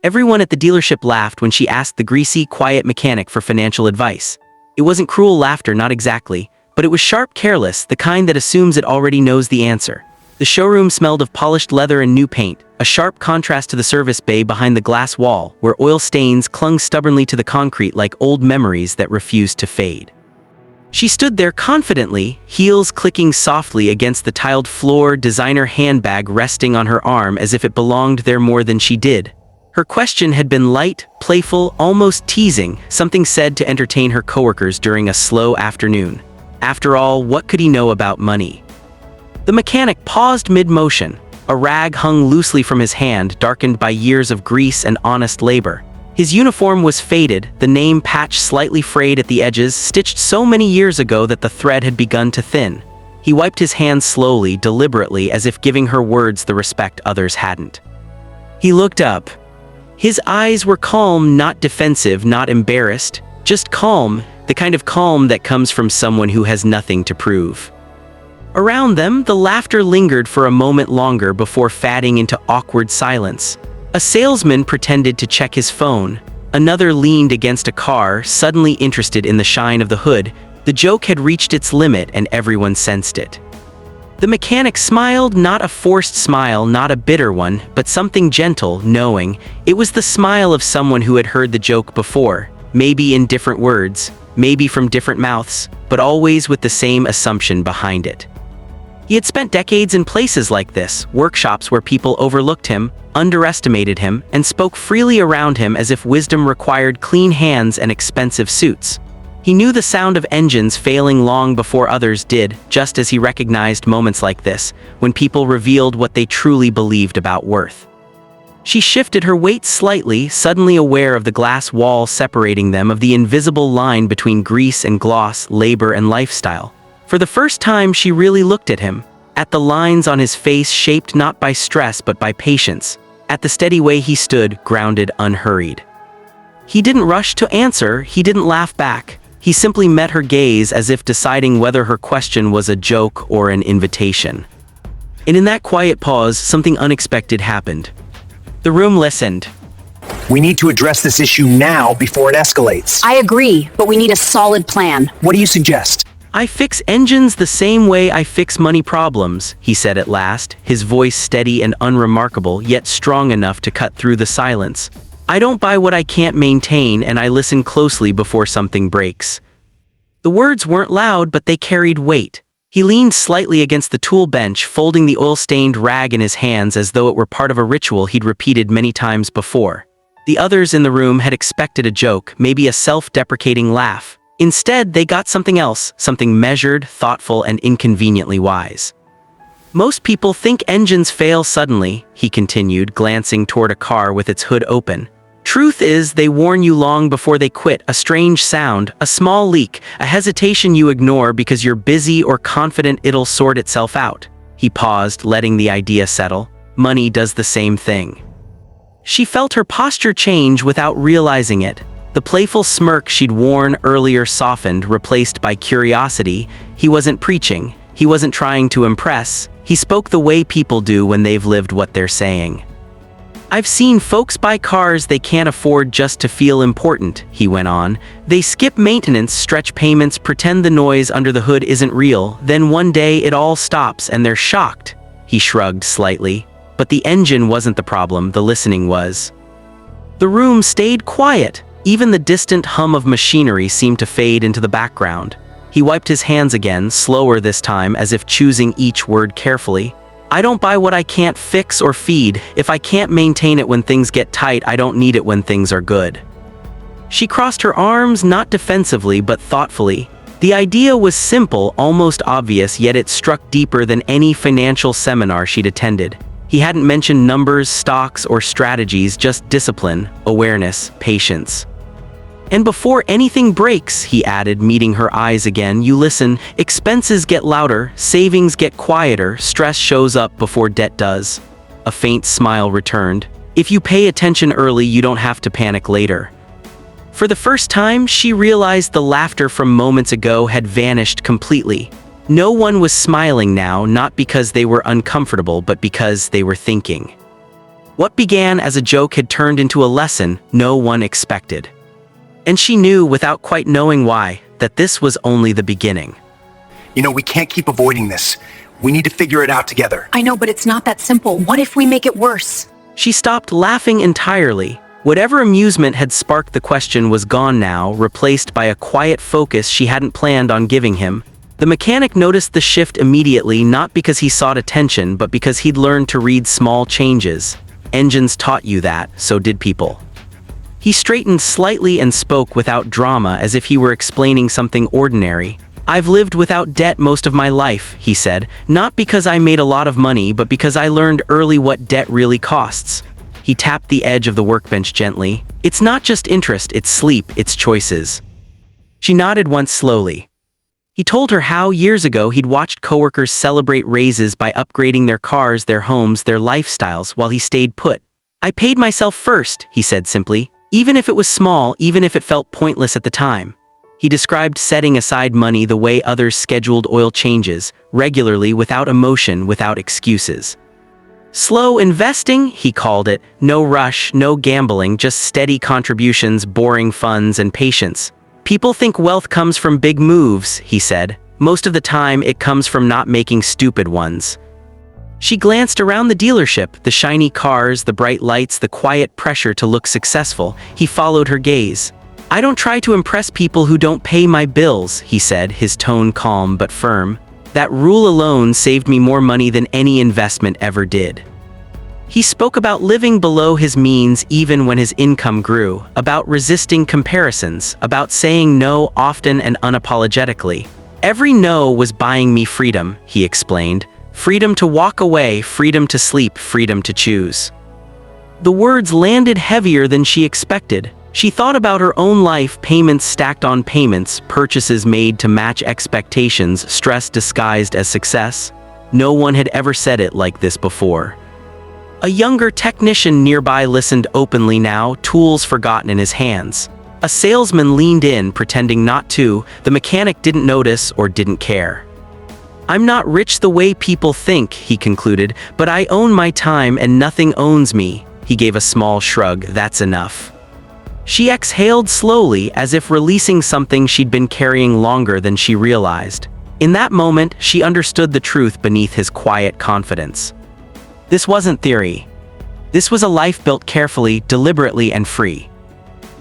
Everyone at the dealership laughed when she asked the greasy, quiet mechanic for financial advice. It wasn't cruel laughter, not exactly, but it was sharp, careless, the kind that assumes it already knows the answer. The showroom smelled of polished leather and new paint, a sharp contrast to the service bay behind the glass wall, where oil stains clung stubbornly to the concrete like old memories that refused to fade. She stood there confidently, heels clicking softly against the tiled floor, designer handbag resting on her arm as if it belonged there more than she did. Her question had been light, playful, almost teasing, something said to entertain her coworkers during a slow afternoon. After all, what could he know about money? The mechanic paused mid-motion. A rag hung loosely from his hand, darkened by years of grease and honest labor. His uniform was faded, the name patch slightly frayed at the edges, stitched so many years ago that the thread had begun to thin. He wiped his hands slowly, deliberately, as if giving her words the respect others hadn't. He looked up. His eyes were calm, not defensive, not embarrassed, just calm, the kind of calm that comes from someone who has nothing to prove. Around them, the laughter lingered for a moment longer before fading into awkward silence. A salesman pretended to check his phone. Another leaned against a car, suddenly interested in the shine of the hood. The joke had reached its limit and everyone sensed it. The mechanic smiled, not a forced smile, not a bitter one, but something gentle, knowing. It was the smile of someone who had heard the joke before, maybe in different words, maybe from different mouths, but always with the same assumption behind it. He had spent decades in places like this, workshops where people overlooked him, underestimated him, and spoke freely around him as if wisdom required clean hands and expensive suits. He knew the sound of engines failing long before others did, just as he recognized moments like this, when people revealed what they truly believed about worth. She shifted her weight slightly, suddenly aware of the glass wall separating them, of the invisible line between grease and gloss, labor and lifestyle. For the first time, she really looked at him, at the lines on his face shaped not by stress but by patience, at the steady way he stood, grounded, unhurried. He didn't rush to answer, he didn't laugh back. He simply met her gaze as if deciding whether her question was a joke or an invitation. And in that quiet pause, something unexpected happened. The room listened. We need to address this issue now before it escalates. I agree, but we need a solid plan. What do you suggest? I fix engines the same way I fix money problems, he said at last, his voice steady and unremarkable, yet strong enough to cut through the silence. I don't buy what I can't maintain, and I listen closely before something breaks. The words weren't loud, but they carried weight. He leaned slightly against the tool bench, folding the oil-stained rag in his hands as though it were part of a ritual he'd repeated many times before. The others in the room had expected a joke, maybe a self-deprecating laugh. Instead, they got something else, something measured, thoughtful, and inconveniently wise. Most people think engines fail suddenly, he continued, glancing toward a car with its hood open. Truth is, they warn you long before they quit, a strange sound, a small leak, a hesitation you ignore because you're busy or confident it'll sort itself out. He paused, letting the idea settle. Money does the same thing. She felt her posture change without realizing it. The playful smirk she'd worn earlier softened, replaced by curiosity. He wasn't preaching. He wasn't trying to impress. He spoke the way people do when they've lived what they're saying. I've seen folks buy cars they can't afford just to feel important, he went on. They skip maintenance, stretch payments, pretend the noise under the hood isn't real. Then one day it all stops and they're shocked. He shrugged slightly. But the engine wasn't the problem, the listening was. The room stayed quiet. Even the distant hum of machinery seemed to fade into the background. He wiped his hands again, slower this time, as if choosing each word carefully. I don't buy what I can't fix or feed. If I can't maintain it when things get tight, I don't need it when things are good. She crossed her arms, not defensively, but thoughtfully. The idea was simple, almost obvious, yet it struck deeper than any financial seminar she'd attended. He hadn't mentioned numbers, stocks, or strategies, just discipline, awareness, patience. And before anything breaks, he added, meeting her eyes again, you listen, expenses get louder, savings get quieter, stress shows up before debt does. A faint smile returned. If you pay attention early, you don't have to panic later. For the first time, she realized the laughter from moments ago had vanished completely. No one was smiling now, not because they were uncomfortable, but because they were thinking. What began as a joke had turned into a lesson no one expected. And she knew, without quite knowing why, that this was only the beginning. You know, we can't keep avoiding this. We need to figure it out together. I know, but it's not that simple. What if we make it worse? She stopped laughing entirely. Whatever amusement had sparked the question was gone now, replaced by a quiet focus she hadn't planned on giving him. The mechanic noticed the shift immediately, not because he sought attention, but because he'd learned to read small changes. Engines taught you that, so did people. He straightened slightly and spoke without drama, as if he were explaining something ordinary. I've lived without debt most of my life, he said, not because I made a lot of money, but because I learned early what debt really costs. He tapped the edge of the workbench gently. It's not just interest, it's sleep, it's choices. She nodded once slowly. He told her how, years ago, he'd watched coworkers celebrate raises by upgrading their cars, their homes, their lifestyles, while he stayed put. I paid myself first, he said simply, even if it was small, even if it felt pointless at the time. He described setting aside money the way others scheduled oil changes, regularly, without emotion, without excuses. Slow investing, he called it. No rush, no gambling, just steady contributions, boring funds, and patience. People think wealth comes from big moves, he said. Most of the time, it comes from not making stupid ones. She glanced around the dealership, the shiny cars, the bright lights, the quiet pressure to look successful. He followed her gaze. I don't try to impress people who don't pay my bills, he said, his tone calm but firm. That rule alone saved me more money than any investment ever did. He spoke about living below his means even when his income grew, about resisting comparisons, about saying no often and unapologetically. Every no was buying me freedom, he explained. Freedom to walk away, freedom to sleep, freedom to choose. The words landed heavier than she expected. She thought about her own life, payments stacked on payments, purchases made to match expectations, stress disguised as success. No one had ever said it like this before. A younger technician nearby listened openly now, tools forgotten in his hands. A salesman leaned in, pretending not to. The mechanic didn't notice or didn't care. I'm not rich the way people think, he concluded, but I own my time and nothing owns me. He gave a small shrug. That's enough. She exhaled slowly, as if releasing something she'd been carrying longer than she realized. In that moment, she understood the truth beneath his quiet confidence. This wasn't theory. This was a life built carefully, deliberately, and free.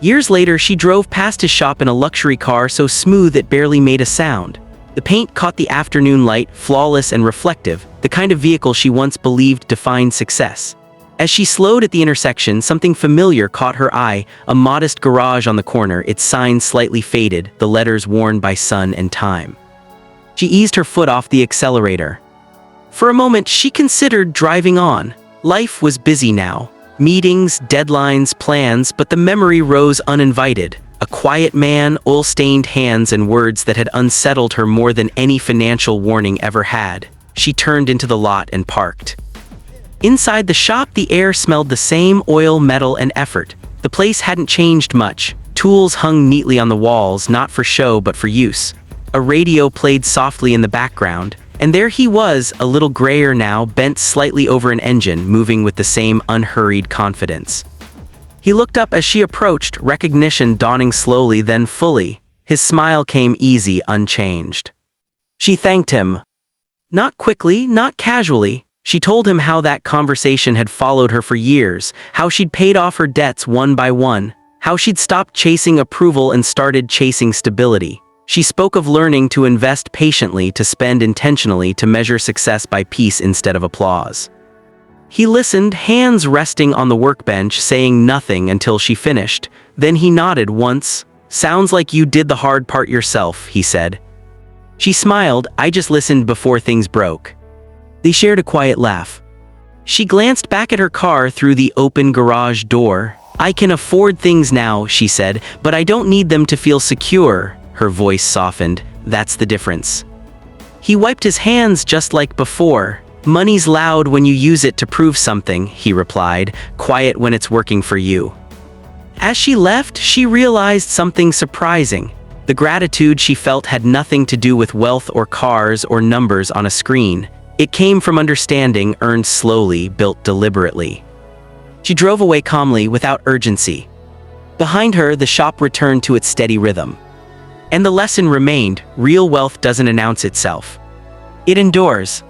Years later, she drove past his shop in a luxury car so smooth it barely made a sound. The paint caught the afternoon light, flawless and reflective, the kind of vehicle she once believed defined success. As she slowed at the intersection, something familiar caught her eye, a modest garage on the corner, its sign slightly faded, the letters worn by sun and time. She eased her foot off the accelerator. For a moment, she considered driving on. Life was busy now. Meetings, deadlines, plans, but the memory rose uninvited. A quiet man, oil-stained hands, and words that had unsettled her more than any financial warning ever had. She turned into the lot and parked. Inside the shop, the air smelled the same: oil, metal, and effort. The place hadn't changed much. Tools hung neatly on the walls, not for show but for use. A radio played softly in the background, and there he was, a little grayer now, bent slightly over an engine, moving with the same unhurried confidence. He looked up as she approached, recognition dawning slowly, then fully. His smile came easy, unchanged. She thanked him. Not quickly, not casually. She told him how that conversation had followed her for years, how she'd paid off her debts one by one, how she'd stopped chasing approval and started chasing stability. She spoke of learning to invest patiently, to spend intentionally, to measure success by peace instead of applause. He listened, hands resting on the workbench, saying nothing until she finished. Then he nodded once. Sounds like you did the hard part yourself, he said. She smiled. I just listened before things broke. They shared a quiet laugh. She glanced back at her car through the open garage door. I can afford things now, she said, but I don't need them to feel secure. Her voice softened. That's the difference. He wiped his hands just like before. Money's loud when you use it to prove something, he replied, quiet when it's working for you. As she left, she realized something surprising. The gratitude she felt had nothing to do with wealth or cars or numbers on a screen. It came from understanding, earned slowly, built deliberately. She drove away calmly without urgency. Behind her, the shop returned to its steady rhythm. And the lesson remained: real wealth doesn't announce itself. It endures.